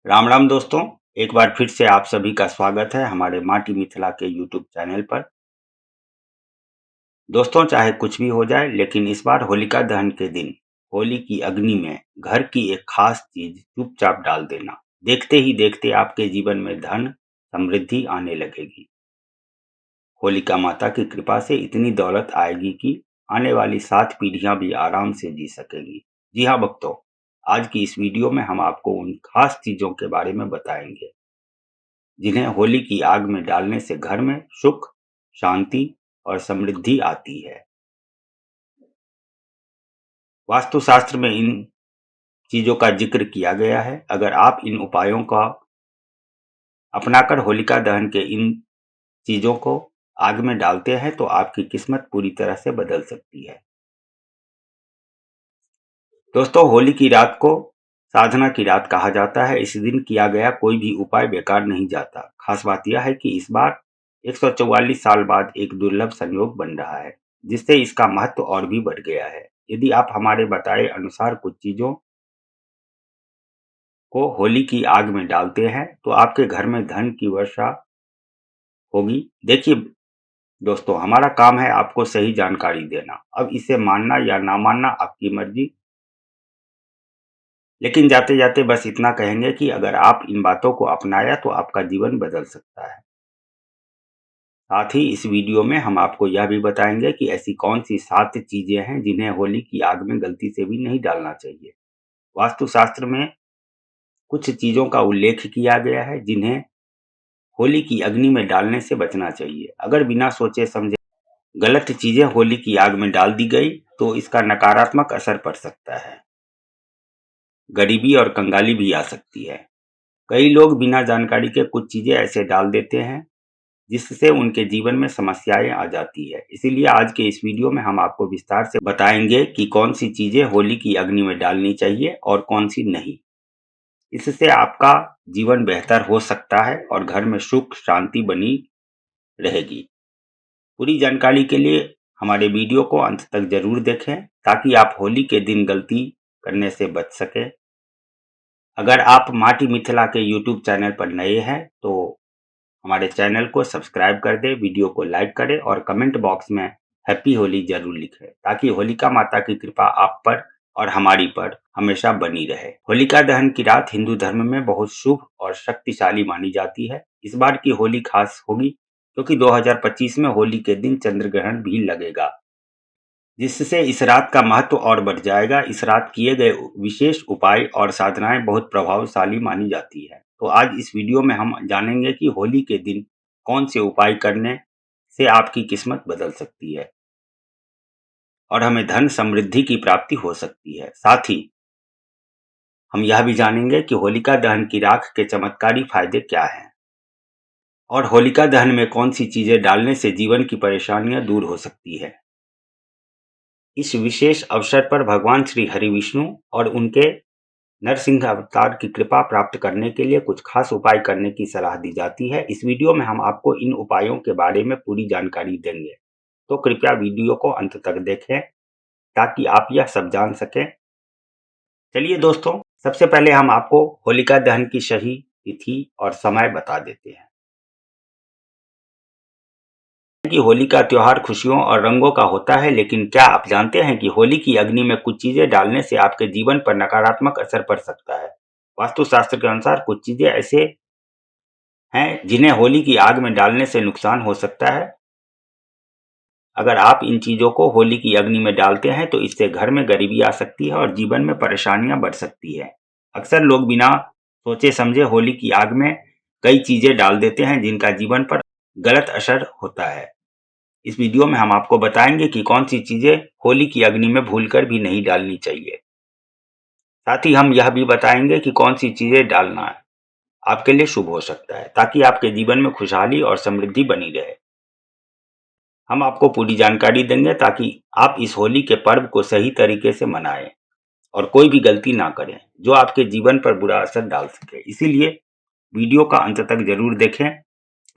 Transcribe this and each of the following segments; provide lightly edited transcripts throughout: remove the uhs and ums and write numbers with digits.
राम राम दोस्तों। एक बार फिर से आप सभी का स्वागत है हमारे माटी मिथिला के यूट्यूब चैनल पर। दोस्तों, चाहे कुछ भी हो जाए लेकिन इस बार होलिका दहन के दिन होली की अग्नि में घर की एक खास चीज चुपचाप डाल देना। देखते ही देखते आपके जीवन में धन समृद्धि आने लगेगी। होलिका माता की कृपा से इतनी दौलत आएगी कि आने वाली 7 पीढ़ियां भी आराम से जी सकेगी। जी हाँ भक्तों, आज की इस वीडियो में हम आपको उन खास चीजों के बारे में बताएंगे जिन्हें होली की आग में डालने से घर में सुख, शांति और समृद्धि आती है। वास्तुशास्त्र में इन चीजों का जिक्र किया गया है। अगर आप इन उपायों का अपनाकर होलिका दहन के इन चीजों को आग में डालते हैं तो आपकी किस्मत पूरी तरह से बदल सकती है। दोस्तों, होली की रात को साधना की रात कहा जाता है। इस दिन किया गया कोई भी उपाय बेकार नहीं जाता। खास बात यह है कि इस बार 144 साल बाद एक दुर्लभ संयोग बन रहा है, जिससे इसका महत्व और भी बढ़ गया है। यदि आप हमारे बताए अनुसार कुछ चीजों को होली की आग में डालते हैं तो आपके घर में धन की वर्षा होगी। देखिए दोस्तों, हमारा काम है आपको सही जानकारी देना। अब इसे मानना या ना मानना आपकी मर्जी, लेकिन जाते जाते बस इतना कहेंगे कि अगर आप इन बातों को अपनाया तो आपका जीवन बदल सकता है। साथ ही इस वीडियो में हम आपको यह भी बताएंगे कि ऐसी कौन सी 7 चीजें हैं जिन्हें होली की आग में गलती से भी नहीं डालना चाहिए। वास्तुशास्त्र में कुछ चीजों का उल्लेख किया गया है जिन्हें होली की अग्नि में डालने से बचना चाहिए। अगर बिना सोचे समझे गलत चीजें होली की आग में डाल दी गई तो इसका नकारात्मक असर पड़ सकता है। गरीबी और कंगाली भी आ सकती है। कई लोग बिना जानकारी के कुछ चीजें ऐसे डाल देते हैं जिससे उनके जीवन में समस्याएं आ जाती है। इसीलिए आज के इस वीडियो में हम आपको विस्तार से बताएंगे कि कौन सी चीजें होली की अग्नि में डालनी चाहिए और कौन सी नहीं। इससे आपका जीवन बेहतर हो सकता है और घर में सुख शांति बनी रहेगी। पूरी जानकारी के लिए हमारे वीडियो को अंत तक जरूर देखें ताकि आप होली के दिन गलती करने से बच सके। अगर आप माटी मिथिला के यूट्यूब चैनल पर नए हैं तो हमारे चैनल को सब्सक्राइब कर दें, वीडियो को लाइक करें और कमेंट बॉक्स में हैप्पी होली जरूर लिखें ताकि होलिका माता की कृपा आप पर और हमारी पर हमेशा बनी रहे। होलिका दहन की रात हिंदू धर्म में बहुत शुभ और शक्तिशाली मानी जाती है। इस बार की होली खास होगी क्योंकि 2025 में होली के दिन चंद्र ग्रहण भी लगेगा, जिससे इस रात का महत्व और बढ़ जाएगा। इस रात किए गए विशेष उपाय और साधनाएं बहुत प्रभावशाली मानी जाती है। तो आज इस वीडियो में हम जानेंगे कि होली के दिन कौन से उपाय करने से आपकी किस्मत बदल सकती है और हमें धन समृद्धि की प्राप्ति हो सकती है। साथ ही हम यह भी जानेंगे कि होलिका दहन की राख के चमत्कारी फायदे क्या हैं और होलिका दहन में कौन सी चीजें डालने से जीवन की परेशानियां दूर हो सकती है। इस विशेष अवसर पर भगवान श्री हरि विष्णु और उनके नरसिंह अवतार की कृपा प्राप्त करने के लिए कुछ खास उपाय करने की सलाह दी जाती है। इस वीडियो में हम आपको इन उपायों के बारे में पूरी जानकारी देंगे, तो कृपया वीडियो को अंत तक देखें ताकि आप यह सब जान सकें। चलिए दोस्तों, सबसे पहले हम आपको होलिका दहन की सही तिथि और समय बता देते हैं कि होली का त्योहार खुशियों और रंगों का होता है, लेकिन क्या आप जानते हैं कि होली की अग्नि में कुछ चीजें डालने से आपके जीवन पर नकारात्मक असर पड़ सकता है। वास्तुशास्त्र के अनुसार कुछ चीजें ऐसे हैं जिन्हें होली की आग में डालने से नुकसान हो सकता है। अगर आप इन चीजों को होली की अग्नि में डालते हैं तो इससे घर में गरीबी आ सकती है और जीवन में परेशानियां बढ़ सकती है। अक्सर लोग बिना सोचे समझे होली की आग में कई चीजें डाल देते हैं जिनका जीवन पर गलत असर होता है। इस वीडियो में हम आपको बताएंगे कि कौन सी चीजें होली की अग्नि में भूलकर भी नहीं डालनी चाहिए। साथ ही हम यह भी बताएंगे कि कौन सी चीजें डालना आपके लिए शुभ हो सकता है ताकि आपके जीवन में खुशहाली और समृद्धि बनी रहे। हम आपको पूरी जानकारी देंगे ताकि आप इस होली के पर्व को सही तरीके से मनाएं और कोई भी गलती ना करें जो आपके जीवन पर बुरा असर डाल सके। इसीलिए वीडियो का अंत तक जरूर देखें।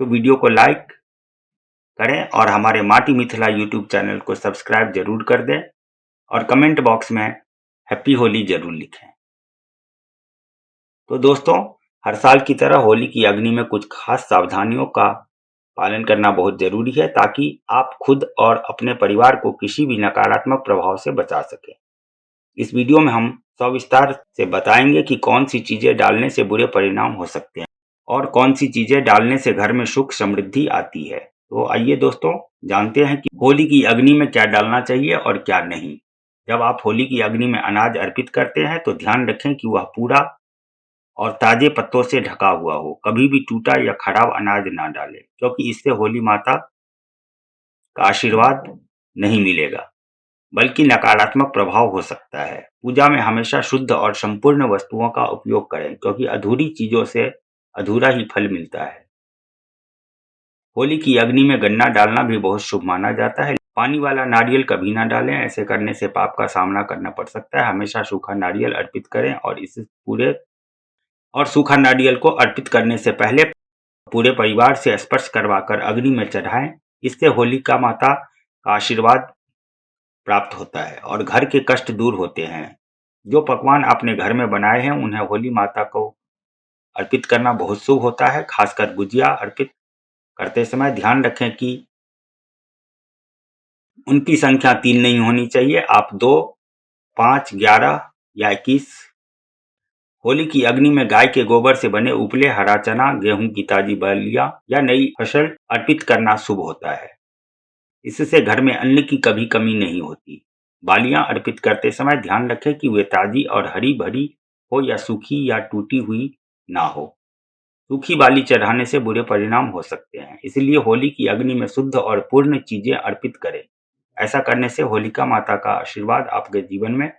तो वीडियो को लाइक करें और हमारे माटी मिथिला यूट्यूब चैनल को सब्सक्राइब जरूर कर दें और कमेंट बॉक्स में हैप्पी होली जरूर लिखें। तो दोस्तों, हर साल की तरह होली की अग्नि में कुछ खास सावधानियों का पालन करना बहुत जरूरी है ताकि आप खुद और अपने परिवार को किसी भी नकारात्मक प्रभाव से बचा सकें। इस वीडियो में हम सविस्तार से बताएंगे कि कौन सी चीजें डालने से बुरे परिणाम हो सकते हैं और कौन सी चीजें डालने से घर में सुख समृद्धि आती है। तो आइए दोस्तों, जानते हैं कि होली की अग्नि में क्या डालना चाहिए और क्या नहीं। जब आप होली की अग्नि में अनाज अर्पित करते हैं तो ध्यान रखें कि वह पूरा और ताजे पत्तों से ढका हुआ हो। कभी भी टूटा या खराब अनाज ना डालें, क्योंकि इससे होली माता का आशीर्वाद नहीं मिलेगा बल्कि नकारात्मक प्रभाव हो सकता है। पूजा में हमेशा शुद्ध और संपूर्ण वस्तुओं का उपयोग करें, क्योंकि अधूरी चीजों से अधूरा ही फल मिलता है। होली की अग्नि में गन्ना डालना भी बहुत शुभ माना जाता है। पानी वाला नारियल कभी ना डालें, ऐसे करने से पाप का सामना करना पड़ सकता है। हमेशा सूखा नारियल अर्पित करें और सूखा नारियल को अर्पित करने से पहले पूरे परिवार से स्पर्श करवाकर अग्नि में चढ़ाएं। इससे होलिका माता का आशीर्वाद प्राप्त होता है और घर के कष्ट दूर होते हैं। जो पकवान आपने घर में बनाए हैं उन्हें होली माता को अर्पित करना बहुत शुभ होता है। खासकर गुजिया अर्पित करते समय ध्यान रखें कि उनकी संख्या 3 नहीं होनी चाहिए। आप 2, 5, 11 या 21। होली की अग्नि में गाय के गोबर से बने उपले हरा चना, गेहूं की ताजी बलिया या नई फसल अर्पित करना शुभ होता है। इससे घर में अन्न की कभी कमी नहीं होती। बालियां अर्पित करते समय ध्यान रखें कि वे ताजी और हरी भरी हो या सूखी या टूटी हुई ना हो। सूखी बाली चढ़ाने से बुरे परिणाम हो सकते हैं, इसलिए होली की अग्नि में शुद्ध और पूर्ण चीजें अर्पित करें। ऐसा करने से होलिका माता का आशीर्वाद आपके जीवन में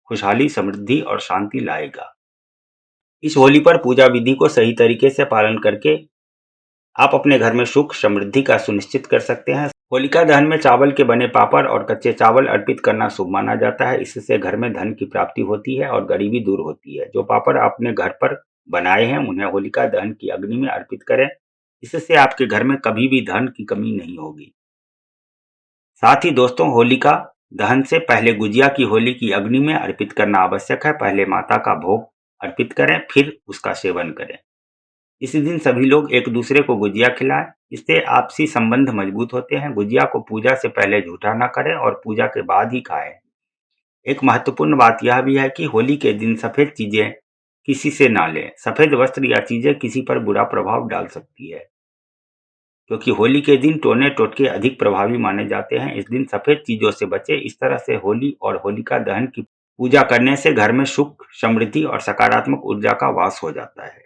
खुशहाली, समृद्धि और शांति लाएगा। इस होली पर पूजा विधि को सही तरीके से पालन करके आप अपने घर में सुख समृद्धि का सुनिश्चित कर सकते हैं। होलिका दहन में चावल के बने पापड़ और कच्चे चावल अर्पित करना शुभ माना जाता है। इससे घर में धन की प्राप्ति होती है और गरीबी दूर होती है। जो पापड़ आपने घर पर बनाए हैं उन्हें होलिका दहन की अग्नि में अर्पित करें। इससे आपके घर में कभी भी धन की कमी नहीं होगी। साथ ही दोस्तों, होलिका दहन से पहले गुजिया की होली की अग्नि में अर्पित करना आवश्यक है। पहले माता का भोग अर्पित करें, फिर उसका सेवन करें। इसी दिन सभी लोग एक दूसरे को गुजिया खिलाएं। इससे आपसी संबंध मजबूत होते हैं। गुजिया को पूजा से पहले झूठा ना करें और पूजा के बाद ही खाएं। एक महत्वपूर्ण बात यह भी है कि होली के दिन सफेद चीजें किसी से ना लें। सफेद वस्त्र या चीजें किसी पर बुरा प्रभाव डाल सकती है, क्योंकि होली के दिन टोने टोटके अधिक प्रभावी माने जाते हैं। इस दिन सफेद चीजों से बचें। इस तरह से होली और होलिका दहन की पूजा करने से घर में सुख, समृद्धि और सकारात्मक ऊर्जा का वास हो जाता है।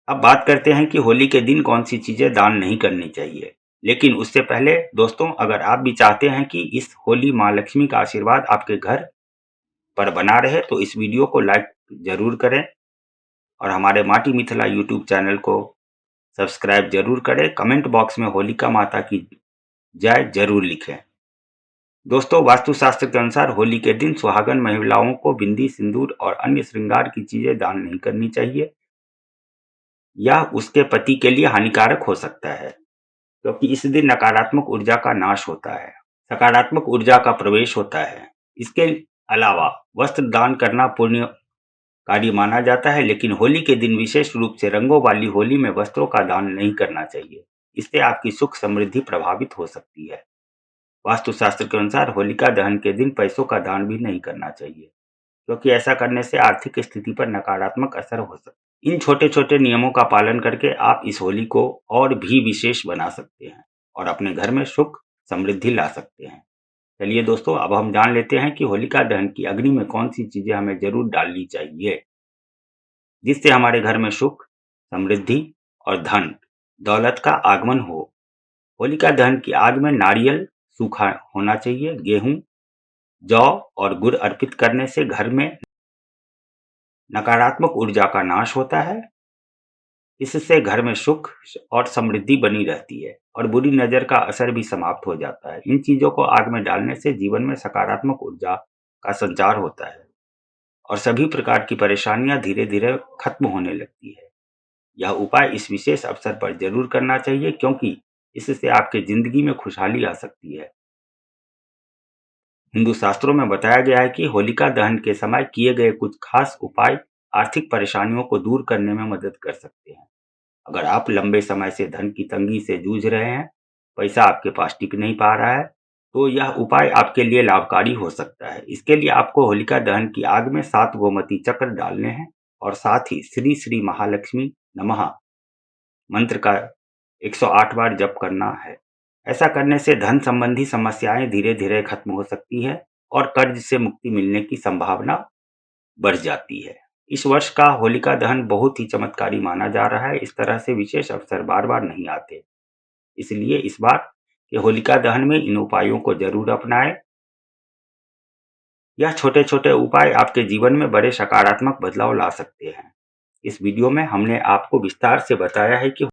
अब बात करते हैं कि होली के दिन कौन सी चीजें दान नहीं करनी चाहिए। लेकिन उससे पहले दोस्तों, अगर आप भी चाहते हैं कि इस होली माँ लक्ष्मी का आशीर्वाद आपके घर पर बना रहे तो इस वीडियो को लाइक जरूर करें और हमारे माटी मिथिला यूट्यूब चैनल को सब्सक्राइब जरूर करें। कमेंट बॉक्स में होलिका माता की जय जरूर लिखें। दोस्तों, वास्तुशास्त्र के अनुसार होली के दिन सुहागन महिलाओं को बिंदी, सिंदूर और अन्य श्रृंगार की चीजें दान नहीं करनी चाहिए। यह उसके पति के लिए हानिकारक हो सकता है, क्योंकि इस दिन नकारात्मक ऊर्जा का नाश होता है, सकारात्मक ऊर्जा का प्रवेश होता है। इसके अलावा वस्त्र दान करना पुण्य कार्य माना जाता है, लेकिन होली के दिन विशेष रूप से रंगों वाली होली में वस्त्रों का दान नहीं करना चाहिए। इससे आपकी सुख समृद्धि प्रभावित हो सकती है। वास्तुशास्त्र के अनुसार होलिका दहन के दिन पैसों का दान भी नहीं करना चाहिए, क्योंकि ऐसा करने से आर्थिक स्थिति पर नकारात्मक असर हो सकता है। इन छोटे छोटे नियमों का पालन करके आप इस होली को और भी विशेष बना सकते हैं और अपने घर में सुख समृद्धि ला सकते हैं। चलिए दोस्तों, अब हम जान लेते हैं कि होलिका दहन की अग्नि में कौन सी चीजें हमें जरूर डालनी चाहिए, जिससे हमारे घर में सुख, समृद्धि और धन दौलत का आगमन हो। होलिका दहन की आग में नारियल सूखा होना चाहिए। गेहूं, जौ और गुड़ अर्पित करने से घर में नकारात्मक ऊर्जा का नाश होता है। इससे घर में सुख और समृद्धि बनी रहती है और बुरी नजर का असर भी समाप्त हो जाता है। इन चीजों को आग में डालने से जीवन में सकारात्मक ऊर्जा का संचार होता है और सभी प्रकार की परेशानियां धीरे धीरे खत्म होने लगती है। यह उपाय इस विशेष अवसर पर जरूर करना चाहिए, क्योंकि इससे आपके जिंदगी में खुशहाली आ सकती है। हिंदू शास्त्रों में बताया गया है कि होलिका दहन के समय किए गए कुछ खास उपाय आर्थिक परेशानियों को दूर करने में मदद कर सकते हैं। अगर आप लंबे समय से धन की तंगी से जूझ रहे हैं, पैसा आपके पास टिक नहीं पा रहा है, तो यह उपाय आपके लिए लाभकारी हो सकता है। इसके लिए आपको होलिका दहन की आग में 7 गोमती चक्र डालने हैं और साथ ही श्री श्री महालक्ष्मी नमः मंत्र का 108 बार जप करना है। ऐसा करने से धन संबंधी समस्याएं धीरे-धीरे खत्म हो सकती है और कर्ज से मुक्ति मिलने की संभावना बढ़ जाती है। इस वर्ष का होलिका दहन बहुत ही चमत्कारी माना जा रहा है। इस तरह से विशेष अवसर बार-बार नहीं आते। इसलिए इस बार के होलिका दहन में इन उपायों को जरूर अपनाएं। यह छोटे-छोटे उपाय आपके जीवन में बड़े सकारात्मक बदलाव ला सकते हैं। इस वीडियो में हमने आपको विस्तार से बताया है कि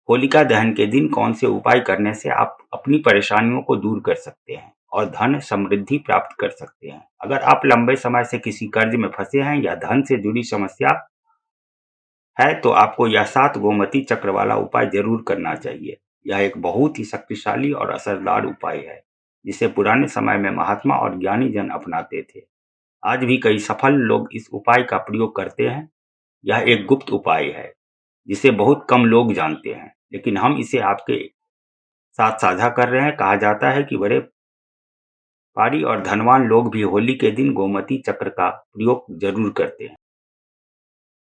होलिका दहन के दिन कौन से उपाय करने से आप अपनी परेशानियों को दूर कर सकते हैं और धन समृद्धि प्राप्त कर सकते हैं। अगर आप लंबे समय से किसी कर्ज में फंसे हैं या धन से जुड़ी समस्या है, तो आपको यह 7 गोमती चक्र वाला उपाय जरूर करना चाहिए। यह एक बहुत ही शक्तिशाली और असरदार उपाय है, जिसे पुराने समय में महात्मा और ज्ञानी जन अपनाते थे। आज भी कई सफल लोग इस उपाय का प्रयोग करते हैं। यह एक गुप्त उपाय है, जिसे बहुत कम लोग जानते हैं, लेकिन हम इसे आपके साथ साझा कर रहे हैं। कहा जाता है कि बड़े पारी और धनवान लोग भी होली के दिन गोमती चक्र का प्रयोग जरूर करते हैं।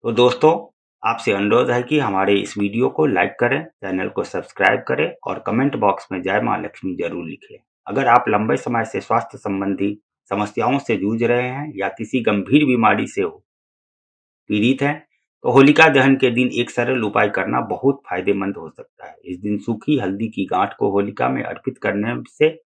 तो दोस्तों, आपसे अनुरोध है कि हमारे इस वीडियो को लाइक करें, चैनल को सब्सक्राइब करें और कमेंट बॉक्स में जय मां लक्ष्मी जरूर लिखें। अगर आप लंबे समय से स्वास्थ्य संबंधी समस्याओं से जूझ रहे हैं या किसी गंभीर बीमारी से पीड़ित हैं, तो होलिका दहन के दिन एक सरल उपाय करना बहुत फायदेमंद हो सकता है। इस दिन सूखी हल्दी की गांठ को होलिका में अर्पित करने से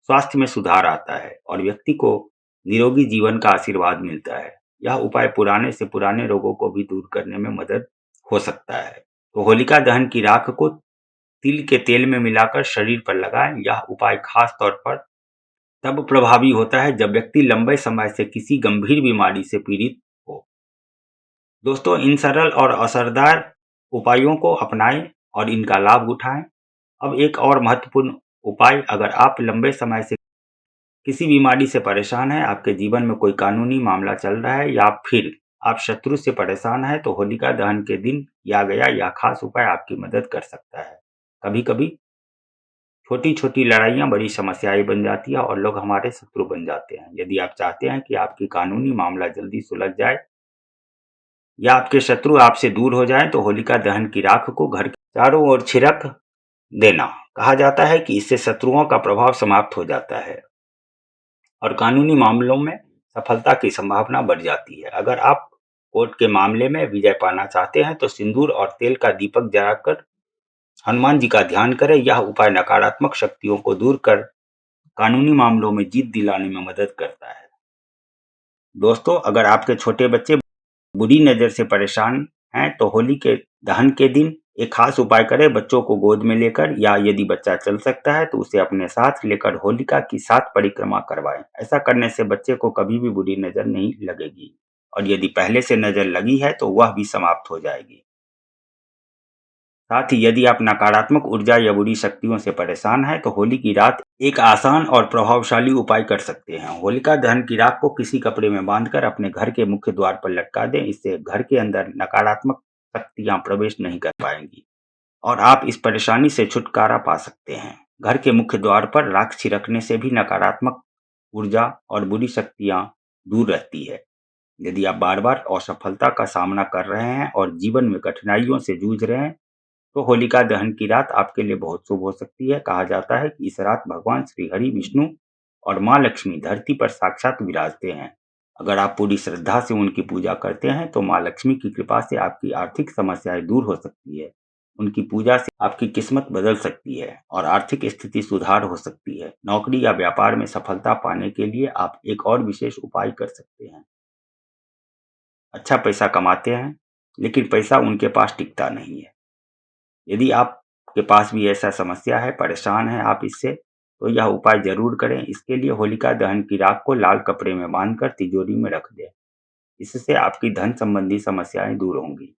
स्वास्थ्य में सुधार आता है और व्यक्ति को निरोगी जीवन का आशीर्वाद मिलता है। यह उपाय पुराने से पुराने रोगों को भी दूर करने में मदद हो सकता है। तो होलिका दहन की राख को तिल के तेल में मिलाकर शरीर पर लगाएं। यह उपाय खास तौर पर तब प्रभावी होता है जब व्यक्ति लंबे समय से किसी गंभीर बीमारी से पीड़ित हो। दोस्तों, इन सरल और असरदार उपायों को अपनाएं और इनका लाभ उठाएं। अब एक और महत्वपूर्ण उपाय, अगर आप लंबे समय से किसी बीमारी से परेशान हैं, आपके जीवन में कोई कानूनी मामला चल रहा है या फिर आप शत्रु से परेशान हैं, तो होलिका दहन के दिन किया गया यह खास उपाय आपकी मदद कर सकता है। कभी-कभी छोटी-छोटी लड़ाइयाँ बड़ी समस्याएं बन जाती है और लोग हमारे शत्रु बन जाते हैं। यदि आप चाहते हैं कि आपकी कानूनी मामला जल्दी सुलझ जाए या आपके शत्रु आपसे दूर हो जाएं, तो होलिका दहन की राख को घर के चारों ओर छिड़क देना। कहा जाता है कि इससे शत्रुओं का प्रभाव समाप्त हो जाता है और कानूनी मामलों में सफलता की संभावना बढ़ जाती है। अगर आप कोर्ट के मामले में विजय पाना चाहते हैं, तो सिंदूर और तेल का दीपक जलाकर हनुमान जी का ध्यान करें। यह उपाय नकारात्मक शक्तियों को दूर कर कानूनी मामलों में जीत दिलाने में मदद करता है। दोस्तों, अगर आपके छोटे बच्चे बुरी नजर से परेशान हैं, तो होली के दहन के दिन एक खास उपाय करें। बच्चों को गोद में लेकर या यदि बच्चा चल सकता है तो उसे अपने साथ लेकर होलिका की 7 परिक्रमा करवाएं। ऐसा करने से बच्चे को कभी भी बुरी नजर नहीं लगेगी और यदि पहले से नजर लगी है तो वह भी समाप्त हो जाएगी। साथ ही यदि आप नकारात्मक ऊर्जा या बुरी शक्तियों से परेशान हैं, तो होली की रात एक आसान और प्रभावशाली उपाय कर सकते हैं। होलिका दहन की राख को किसी कपड़े में बांधकर अपने घर के मुख्य द्वार पर लटका दें। इससे घर के अंदर नकारात्मक शक्तियां प्रवेश नहीं कर पाएंगी और आप इस परेशानी से छुटकारा पा सकते हैं। घर के मुख्य द्वार पर राख छिड़कने से भी नकारात्मक ऊर्जा और बुरी शक्तियां दूर रहती है। यदि आप बार बार असफलता का सामना कर रहे हैं और जीवन में कठिनाइयों से जूझ रहे हैं, तो होलिका दहन की रात आपके लिए बहुत शुभ हो सकती है। कहा जाता है कि इस रात भगवान श्री हरि, विष्णु और मां लक्ष्मी धरती पर साक्षात विराजते हैं। अगर आप पूरी श्रद्धा से उनकी पूजा करते हैं, तो मां लक्ष्मी की कृपा से आपकी आर्थिक समस्याएं दूर हो सकती है। उनकी पूजा से आपकी किस्मत बदल सकती है और आर्थिक स्थिति सुधार हो सकती है। नौकरी या व्यापार में सफलता पाने के लिए आप एक और विशेष उपाय कर सकते हैं। अच्छा पैसा कमाते हैं, लेकिन पैसा उनके पास टिकता नहीं है। यदि आपके पास भी ऐसा समस्या है, परेशान हैं आप इससे, तो यह उपाय जरूर करें। इसके लिए होलिका दहन की राख को लाल कपड़े में बांधकर तिजोरी में रख दें। इससे आपकी धन संबंधी समस्याएं दूर होंगी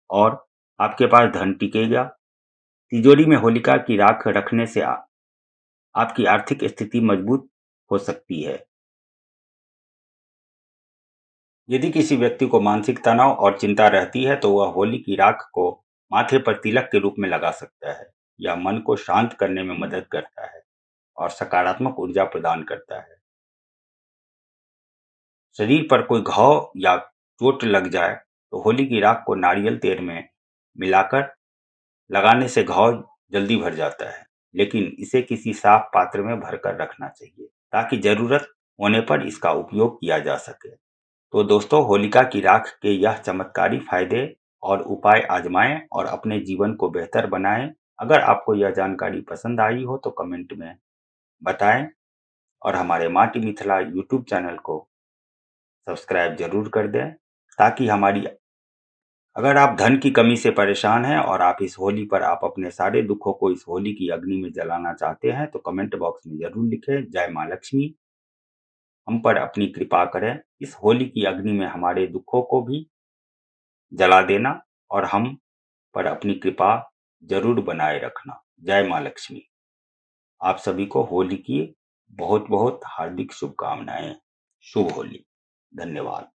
और आपके पास धन टिकेगा। तिजोरी में होलिका की राख रखने से आपकी आर्थिक स्थिति मजबूत हो सकती है। यदि किसी व्यक्ति को मानसिक तनाव और चिंता रहती है तो वह होली की राख को माथे पर तिलक के रूप में लगा सकता है। यह मन को शांत करने में मदद करता है और सकारात्मक ऊर्जा प्रदान करता है। शरीर पर कोई घाव या चोट लग जाए तो होली की राख को नारियल तेल में मिलाकर लगाने से घाव जल्दी भर जाता है, लेकिन इसे किसी साफ पात्र में भरकर रखना चाहिए ताकि जरूरत होने पर इसका उपयोग किया जा सके। तो दोस्तों, होलिका की राख के यह चमत्कारी फायदे और उपाय आजमाएं और अपने जीवन को बेहतर बनाएं। अगर आपको यह जानकारी पसंद आई हो तो कमेंट में बताएं और हमारे माटी मिथिला यूट्यूब चैनल को सब्सक्राइब जरूर कर दें ताकि हमारी अगर आप धन की कमी से परेशान हैं और आप इस होली पर आप अपने सारे दुखों को इस होली की अग्नि में जलाना चाहते हैं तो कमेंट बॉक्स में जरूर लिखें, जय माँ लक्ष्मी हम पर अपनी कृपा करें। इस होली की अग्नि में हमारे दुखों को भी जला देना और हम पर अपनी कृपा जरूर बनाए रखना। जय माँ लक्ष्मी। आप सभी को होली की बहुत बहुत हार्दिक शुभकामनाएं। शुभ होली। धन्यवाद।